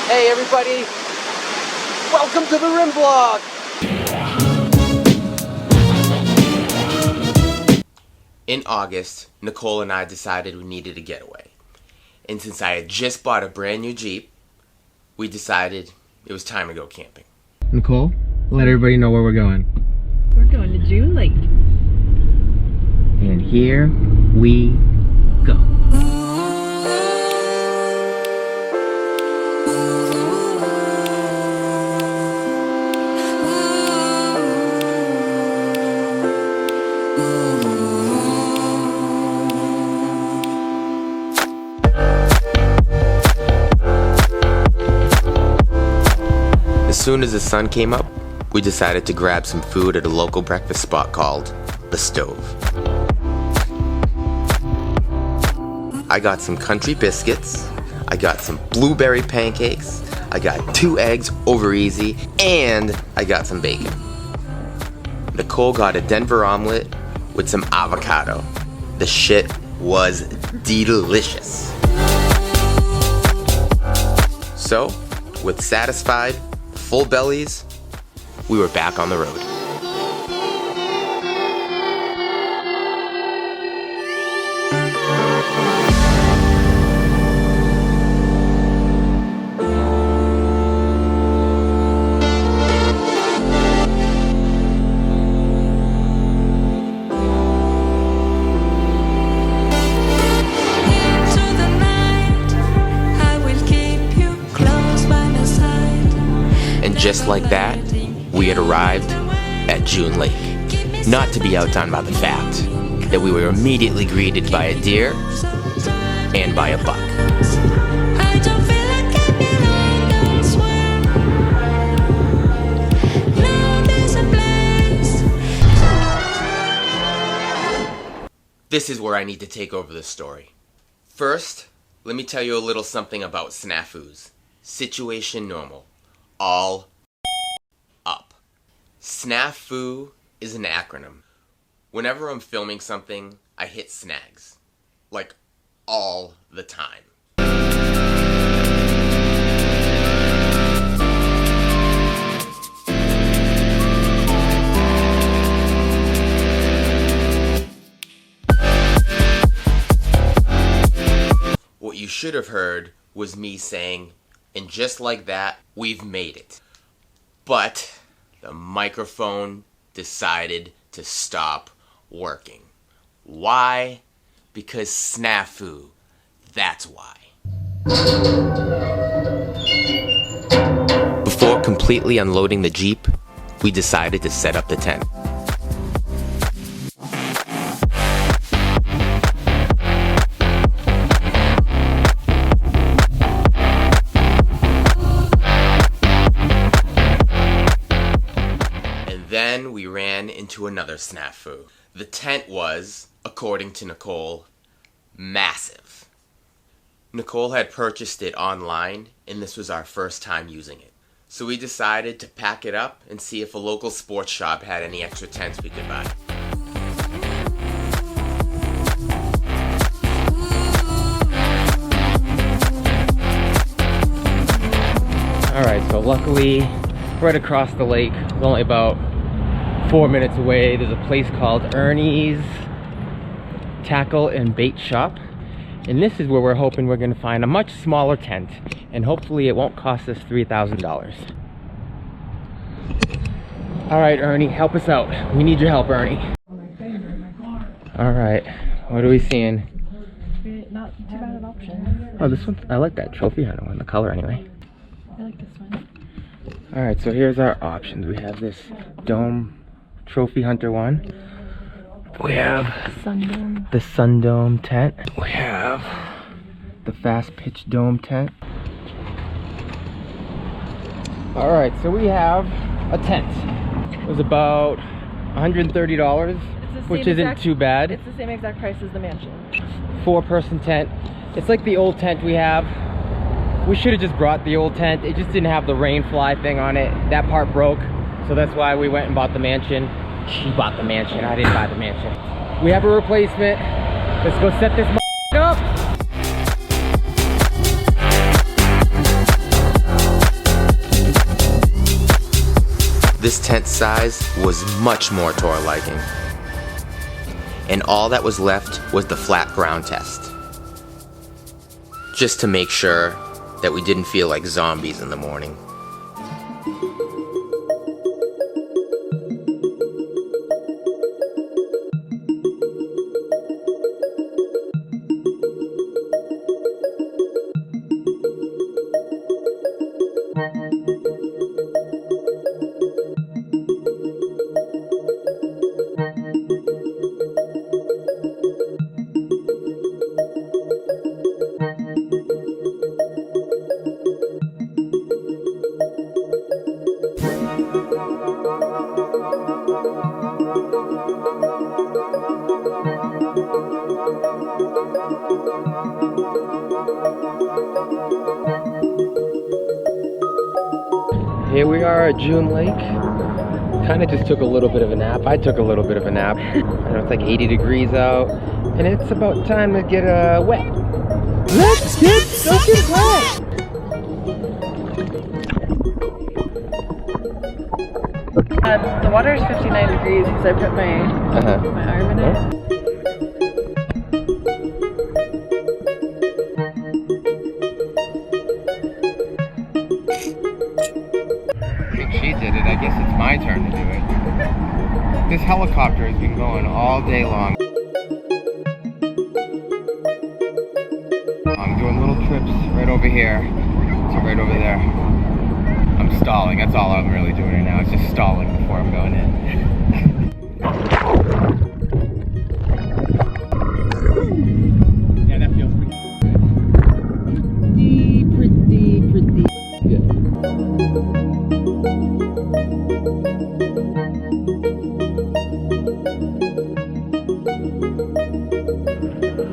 Hey everybody, welcome to the Rim Vlog! In August, Nicole and I decided we needed a getaway. And since I had just bought a brand new Jeep, we decided it was time to go camping. Nicole, let everybody know where we're going. We're going to June Lake. And here we go. As soon as the sun came up, we decided to grab some food at a local breakfast spot called The Stove. I got some country biscuits, I got some blueberry pancakes, I got 2 eggs over easy, and I got some bacon. Nicole got a Denver omelet with some avocado. The shit was delicious. So, with satisfied, full bellies, we were back on the road. And just like that, we had arrived at June Lake. Not to be outdone by the fact that we were immediately greeted by a deer and by a buck. This is where I need to take over the story. First, let me tell you a little something about snafus. Situation normal. All up. Snafu is an acronym. Whenever I'm filming something, I hit snags. Like, all the time. What you should have heard was me saying, and just like that, we've made it. But the microphone decided to stop working. Why? Because snafu. That's why. Before completely unloading the Jeep, we decided to set up the tent. Then we ran into another snafu. The tent was, according to Nicole, massive. Nicole had purchased it online, and this was our first time using it. So we decided to pack it up and see if a local sports shop had any extra tents we could buy. Alright, so luckily, right across the lake, only about 4 minutes away, there's a place called Ernie's Tackle and Bait Shop, and this is where we're hoping we're going to find a much smaller tent, and hopefully it won't cost us $3,000. Alright Ernie, help us out. We need your help, Ernie. Alright, what are we seeing? Not too bad an option. Oh, this one, I like that trophy hunter one, the color anyway. I like this one. Alright, so here's our options. We have this dome trophy hunter one. We have Sundome. the Sundome tent. We have the fast pitch dome tent. Alright, so we have a tent. It was about $130, which isn't too bad. It's the same exact price as the mansion. 4-person tent. It's like the old tent we have. We should have just brought the old tent. It just didn't have the rain fly thing on it. That part broke, so that's why we went and bought the mansion. She bought the mansion, I didn't buy the mansion. We have a replacement. Let's go set this up. This tent size was much more to our liking. And all that was left was the flat ground test. Just to make sure that we didn't feel like zombies in the morning. Here we are at June Lake. Kind of just took a little bit of a nap. I took a little bit of a nap. I know it's like 80 degrees out, and it's about time to get wet. Let's get soaking wet! The water is 59 degrees because I put my arm in it. She did it. I guess it's my turn to do it. This helicopter has been going all day long. I'm doing little trips right over here to right over there. I'm stalling. That's all I'm really doing right now. It's just stalling before I'm going in. Yeah, that feels pretty good.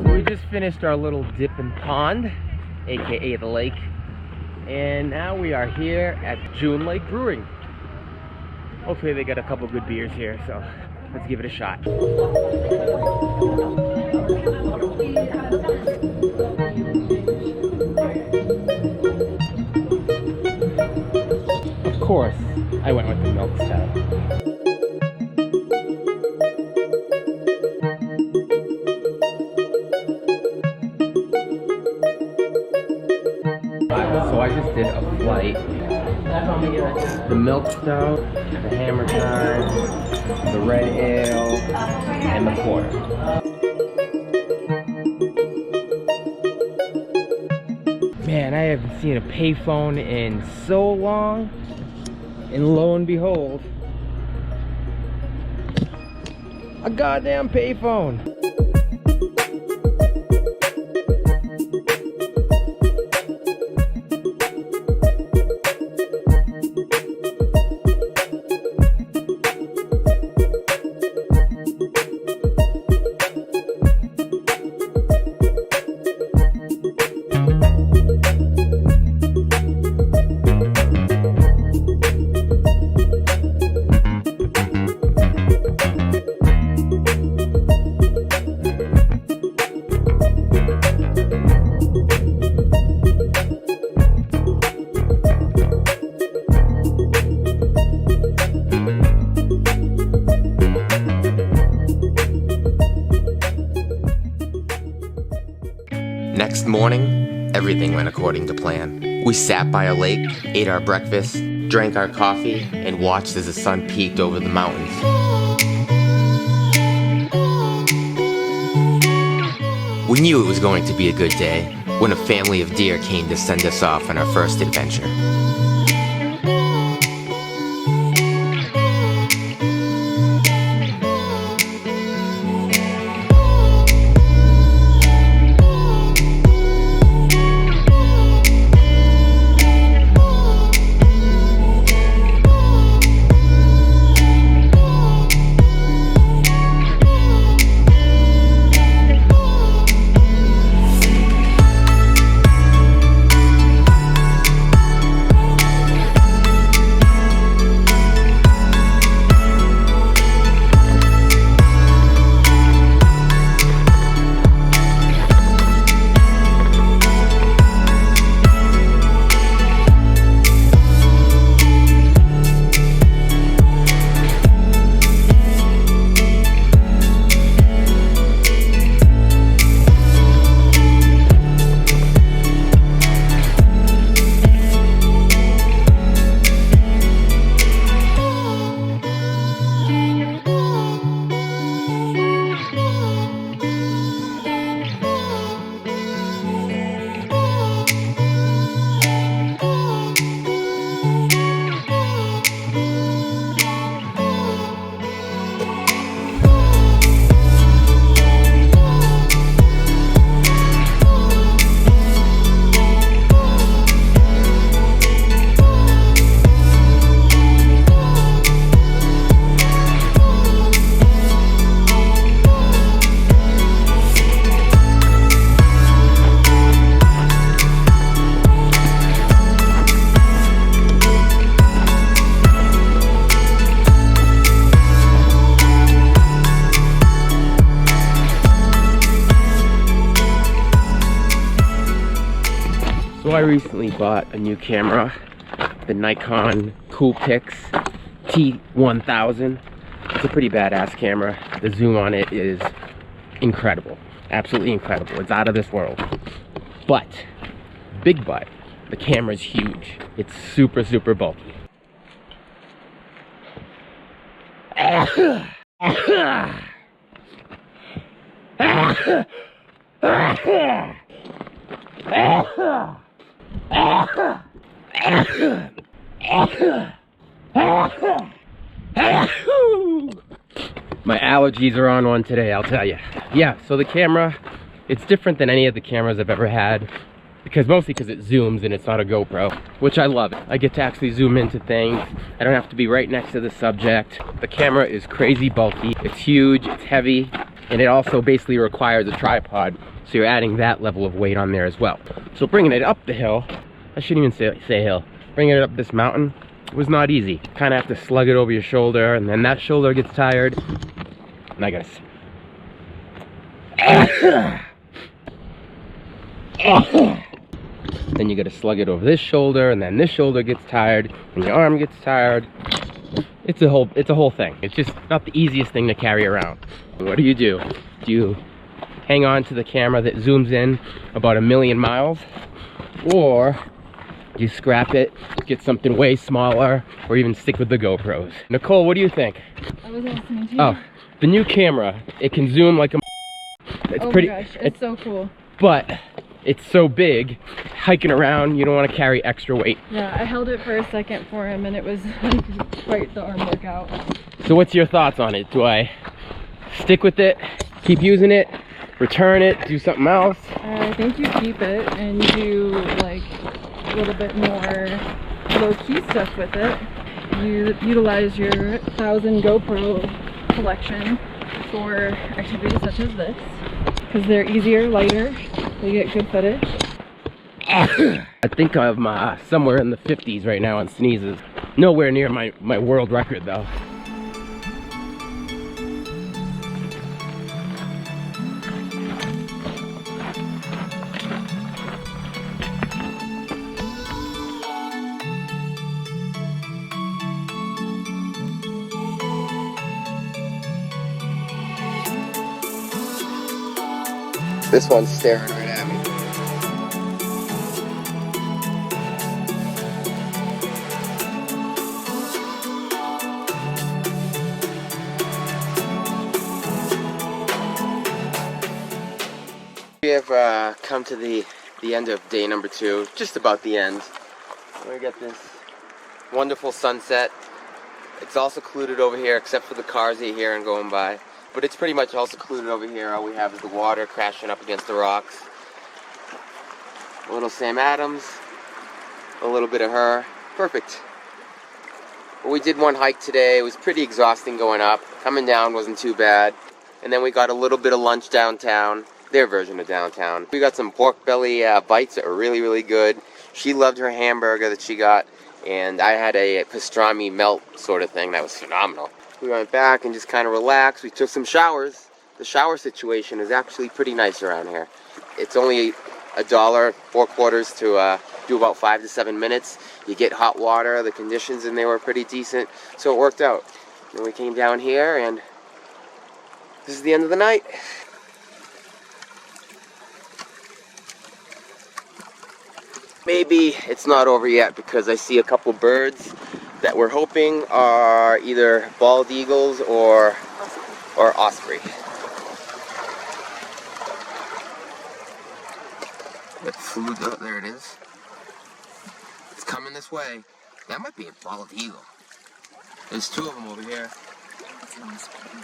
We just finished our little dipping pond, aka the lake, and now we are here at June Lake Brewing. Hopefully they got a couple good beers here, so let's give it a shot. Of course, I went with the milk stout. So I just did a flight. The milk stout, the hammer time, the red ale, and the porter. Man, I haven't seen a payphone in so long, and lo and behold, a goddamn payphone. Next morning, everything went according to plan. We sat by a lake, ate our breakfast, drank our coffee, and watched as the sun peeked over the mountains. We knew it was going to be a good day when a family of deer came to send us off on our first adventure. recently bought a new camera, the Nikon Coolpix T1000. It's a pretty badass camera. The zoom on it is incredible, absolutely incredible. It's out of this world. But, big but, the camera's huge. It's super, super bulky. My allergies are on one today, I'll tell you. Yeah, so the camera, it's different than any of the cameras I've ever had, mostly because it zooms and it's not a GoPro, which I love. I get to actually zoom into things. I don't have to be right next to the subject. The camera is crazy bulky. It's huge, it's heavy, and it also basically requires a tripod, so you're adding that level of weight on there as well. So bringing it up the hill, I shouldn't even say hill, bringing it up this mountain was not easy. Kind of have to slug it over your shoulder, and then that shoulder gets tired, and I gotta then you gotta slug it over this shoulder, and then this shoulder gets tired, and your arm gets tired. It's a whole thing. It's just not the easiest thing to carry around. What do? Do you hang on to the camera that zooms in about 1,000,000 miles, or you scrap it, get something way smaller, or even stick with the GoPros? Nicole, what do you think? I was listening to you. Oh, the new camera, it can zoom like a it's pretty, my gosh, it's so cool. But it's so big, hiking around, you don't want to carry extra weight. Yeah, I held it for a second for him, and it was like quite the arm workout. So what's your thoughts on it? Do I stick with it, keep using it, return it, do something else? I think you keep it and do like a little bit more low-key stuff with it. You utilize your 1,000 GoPro collection for activities such as this, because they're easier, lighter, they get good footage. I think I'm somewhere in the 50s right now on sneezes. Nowhere near my world record though. This one's staring right at me. We have come to the end of day number 2, just about the end. We got this wonderful sunset. It's all secluded over here except for the cars that you hear and going by. But it's pretty much all secluded over here. All we have is the water crashing up against the rocks. A little Sam Adams, a little bit of her. Perfect. We did one hike today. It was pretty exhausting going up. Coming down wasn't too bad. And then we got a little bit of lunch downtown, their version of downtown. We got some pork belly bites that were really, really good. She loved her hamburger that she got, and I had a pastrami melt sort of thing that was phenomenal. We went back and just kind of relaxed. We took some showers. The shower situation is actually pretty nice around here. It's only $1, 4 quarters to do about 5 to 7 minutes. You get hot water. The conditions in there were pretty decent, so it worked out. Then we came down here, and this is the end of the night. Maybe it's not over yet because I see a couple birds that we're hoping are either bald eagles or osprey. It flew, oh, there it is. It's coming this way. That might be a bald eagle. There's 2 of them over here. That's an osprey.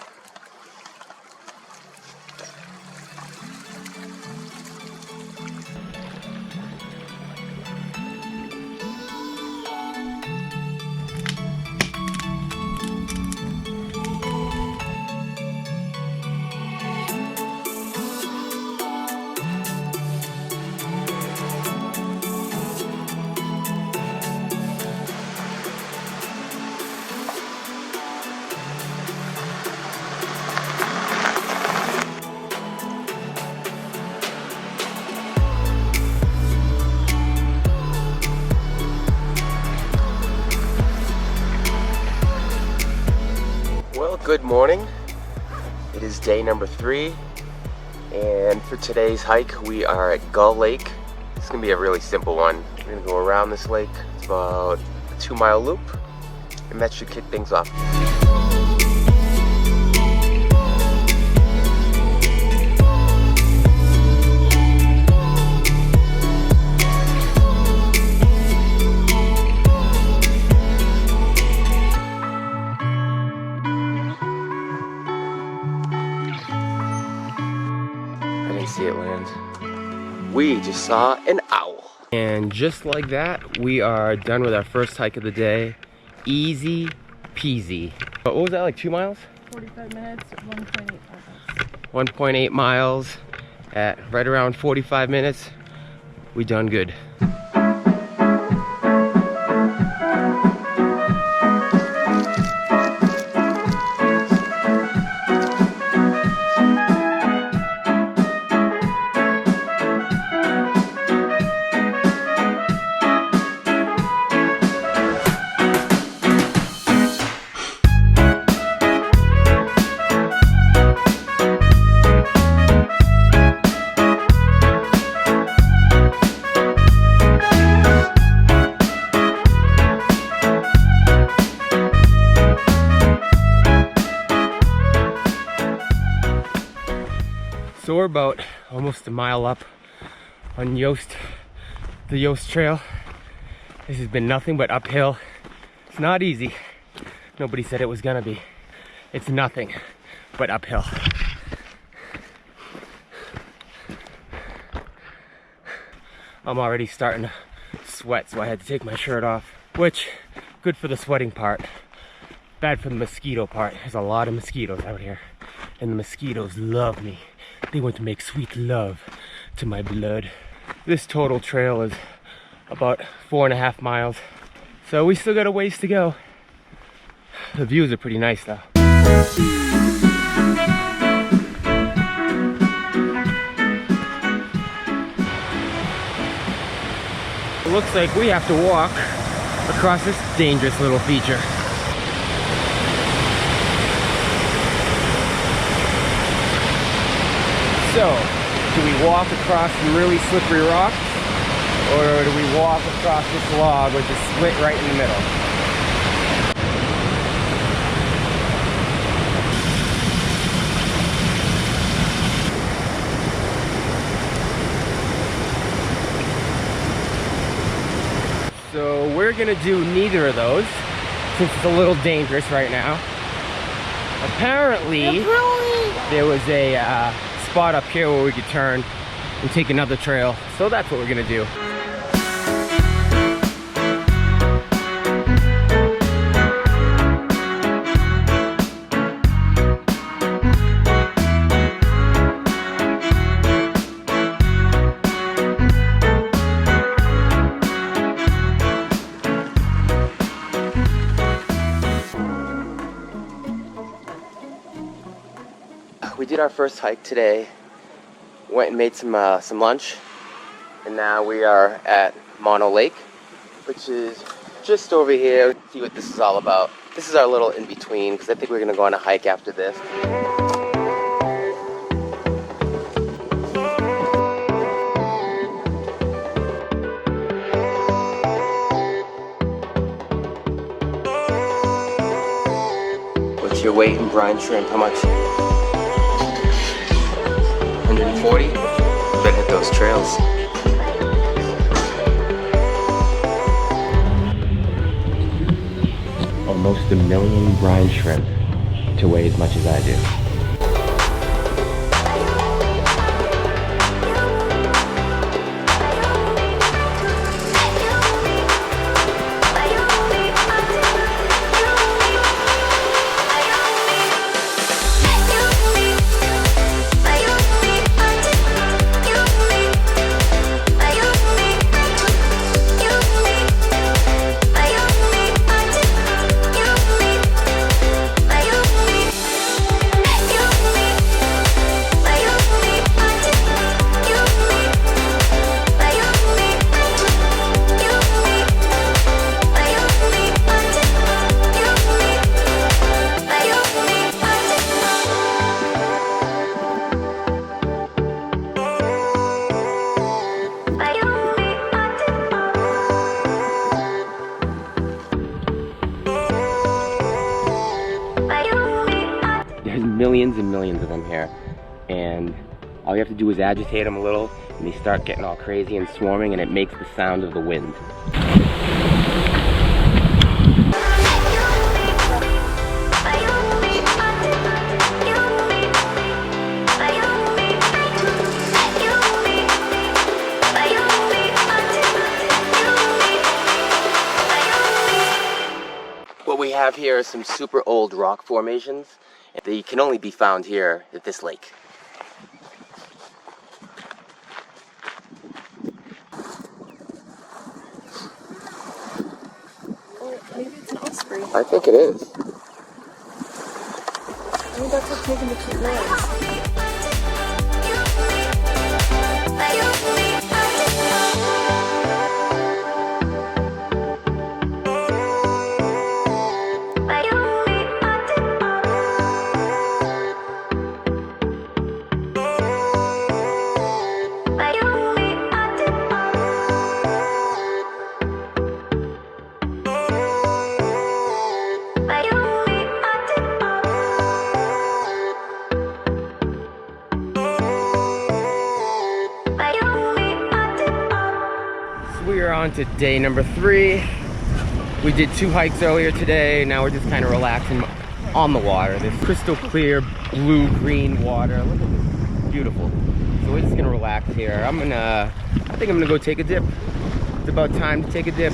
Good morning. It is day number 3, and for today's hike we are at Gull Lake. It's gonna be a really simple one. We're gonna go around this lake. It's about a 2-mile loop, and that should kick things off. See it land. We just saw an owl. And just like that, we are done with our first hike of the day. Easy peasy. But what was that, like 2 miles? 45 minutes, 1.8 miles. 1.8 miles at right around 45 minutes. We done good. So we're about almost a mile up on the Yost Trail. This has been nothing but uphill. It's not easy. Nobody said it was gonna be. It's nothing but uphill. I'm already starting to sweat, so I had to take my shirt off, which, good for the sweating part, bad for the mosquito part. There's a lot of mosquitoes out here, and the mosquitoes love me. They want to make sweet love to my blood. This total trail is about 4.5 miles. So we still got a ways to go. The views are pretty nice though. It looks like we have to walk across this dangerous little feature. So, do we walk across some really slippery rocks, or do we walk across this log which is split right in the middle? So we're gonna do neither of those, since it's a little dangerous right now. Apparently there was a spot up here where we could turn and take another trail, so that's what we're gonna do. We did our first hike today, went and made some lunch, and now we are at Mono Lake, which is just over here. Let's see what this is all about. This is our little in-between, because I think we're going to go on a hike after this. What's your weight in brine shrimp? How much? 140? Better hit those trails. Almost 1 million brine shrimp to weigh as much as I do. millions and millions of them here. And all you have to do is agitate them a little, and they start getting all crazy and swarming, and it makes the sound of the wind. What we have here are some super old rock formations. They can only be found here at this lake. Or maybe it's an osprey. I think it is. I think that's what's making the cute noise. We are on to day number 3. We did 2 hikes earlier today. Now we're just kind of relaxing on the water. This crystal clear blue-green water. Look at this, beautiful. So we're just gonna relax here. I think I'm gonna go take a dip. It's about time to take a dip.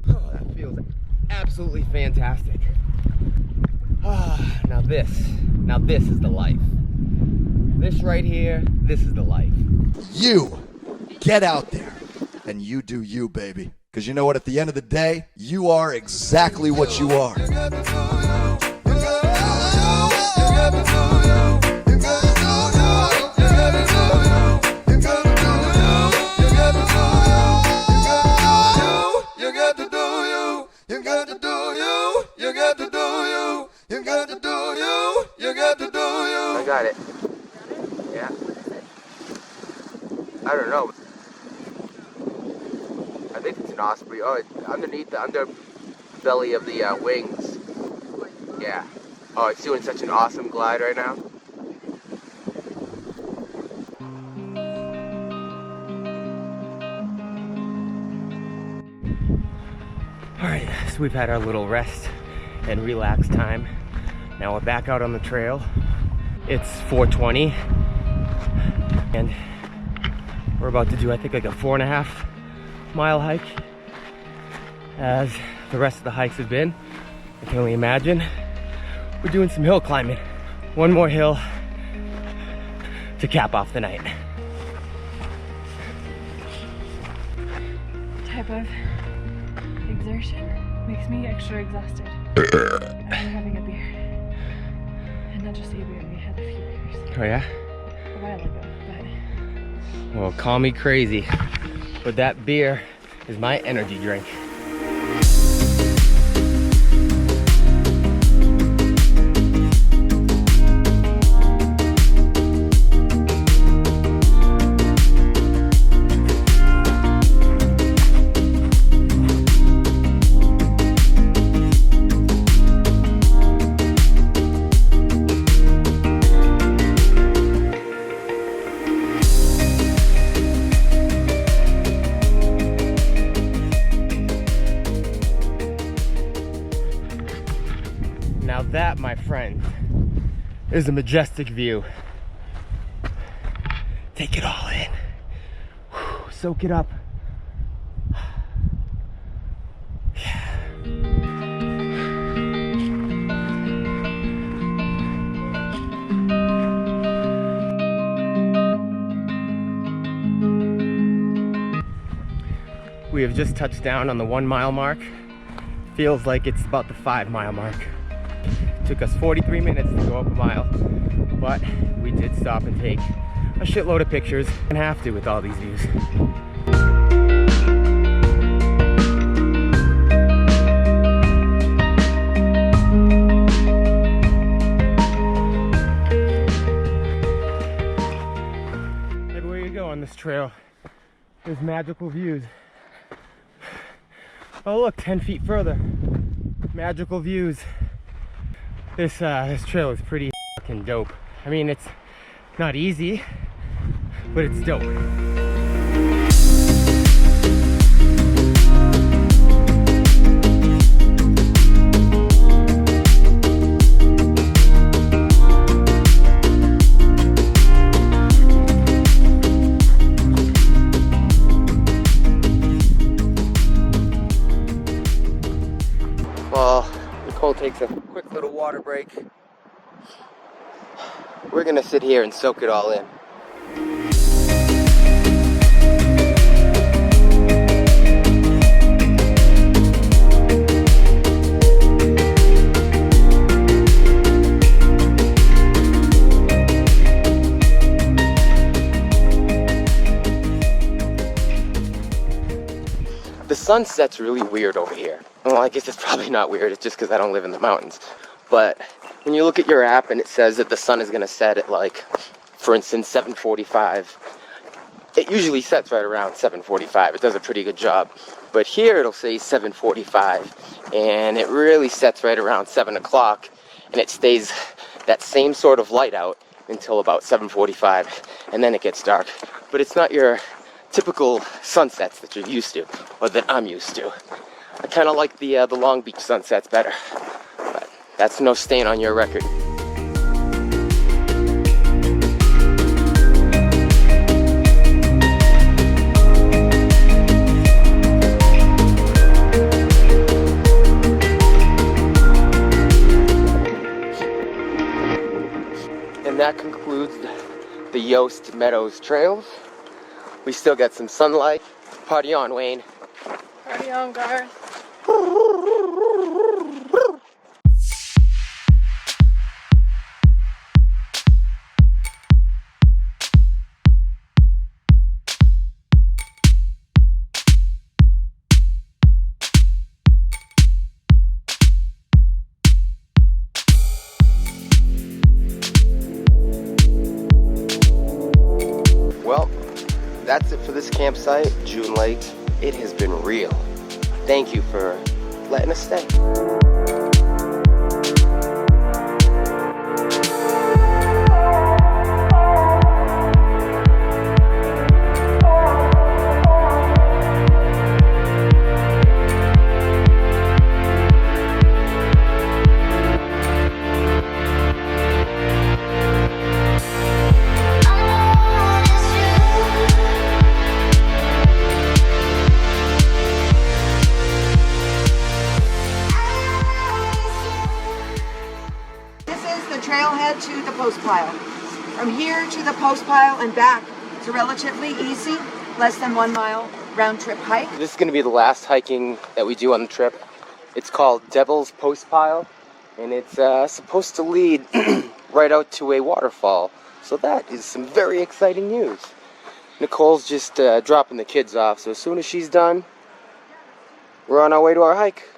Oh, that feels absolutely fantastic. Now this is the life. This right here, this is the life. You get out there and you do you, baby. Because you know what? At the end of the day, you are exactly what you are. I got it. Yeah. I don't know. I think it's an osprey. Oh, it's underneath the underbelly of the wings. Yeah. Oh, it's doing such an awesome glide right now. Alright, so we've had our little rest and relax time. Now we're back out on the trail. It's 4:20 and we're about to do, I think, like a 4.5 mile hike, as the rest of the hikes have been. I can only imagine. We're doing some hill climbing. One more hill to cap off the night. Type of exertion makes me extra exhausted. I'm having a beer. And not just a beer, we had a few beers. Oh yeah? A while ago, but... Well, call me crazy, but that beer is my energy drink. Now that, my friend, is a majestic view. Take it all in. Whew, soak it up. We have just touched down on the 1 mile mark. Feels like it's about the 5 mile mark. Took us 43 minutes to go up a mile, but we did stop and take a shitload of pictures, and have to with all these views. Everywhere you go on this trail, There's magical views. Oh look, 10 feet further. Magical views. This trail is pretty fucking dope. I mean, it's not easy, but it's dope. Well, Nicole takes a quick little water break. We're gonna sit here and soak it all in. The sunset's really weird over here. Well, I guess it's probably not weird, it's just because I don't live in the mountains. But when you look at your app and it says that the sun is going to set at, like, for instance, 7:45, it usually sets right around 7:45. It does a pretty good job. But here it'll say 7:45, and it really sets right around 7 o'clock, and it stays that same sort of light out until about 7:45, and then it gets dark. But it's not your typical sunsets that you're used to, or that I'm used to. I kind of like the Long Beach sunsets better, but that's no stain on your record. And that concludes the Yost Meadows trails. We still got some sunlight. Party on, Wayne. Party on, Garth. Well, that's it for this campsite, June Lake. It has been real. Thank you for letting us stay. Trailhead to the post pile. From here to the post pile and back, it's a relatively easy, less than 1 mile round trip hike. This is going to be the last hiking that we do on the trip. It's called Devil's Post Pile, and it's supposed to lead right out to a waterfall. So that is some very exciting news. Nicole's just dropping the kids off, so as soon as she's done, we're on our way to our hike.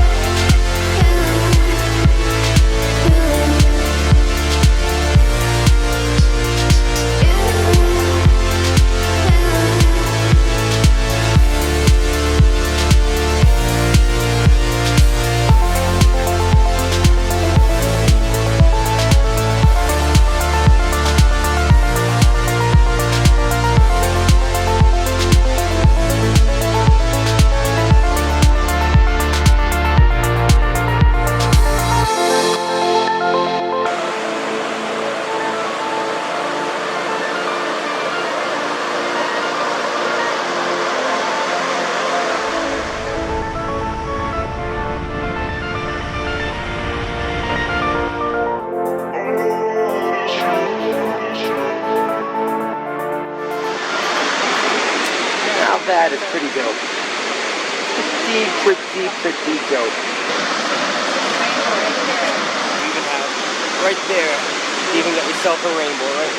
That is pretty dope. Pretty dope. You even have right there, you even get yourself a rainbow, right?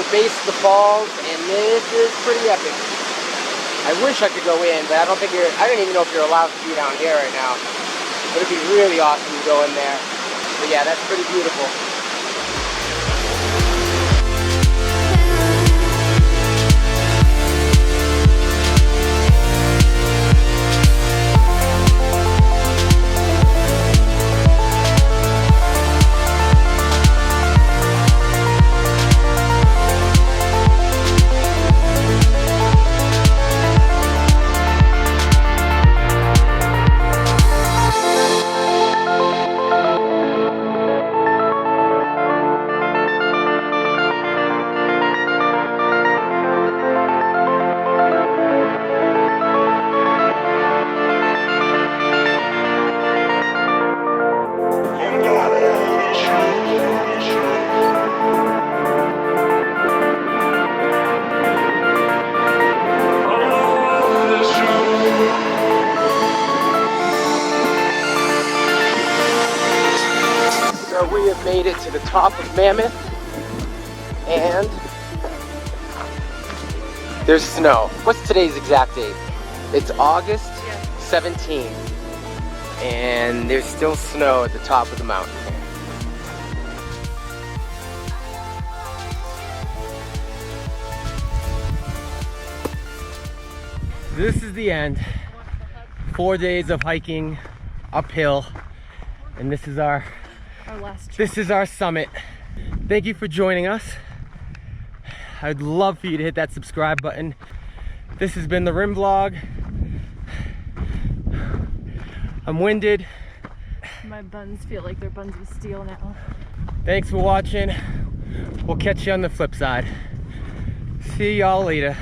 the base of the falls, and this is pretty epic. I wish I could go in, but I don't even know if you're allowed to be down here right now. But it'd be really awesome to go in there. But yeah, that's pretty beautiful. We have made it to the top of Mammoth, and there's snow. What's today's exact date? It's August 17th, and there's still snow at the top of the mountain. This is the end. 4 days of hiking uphill, and this is our summit. Thank you for joining us. I'd love for you to hit that subscribe button. This has been the Rim Vlog. I'm winded. My buns feel like they're buns of steel now. Thanks for watching. We'll catch you on the flip side. See y'all later.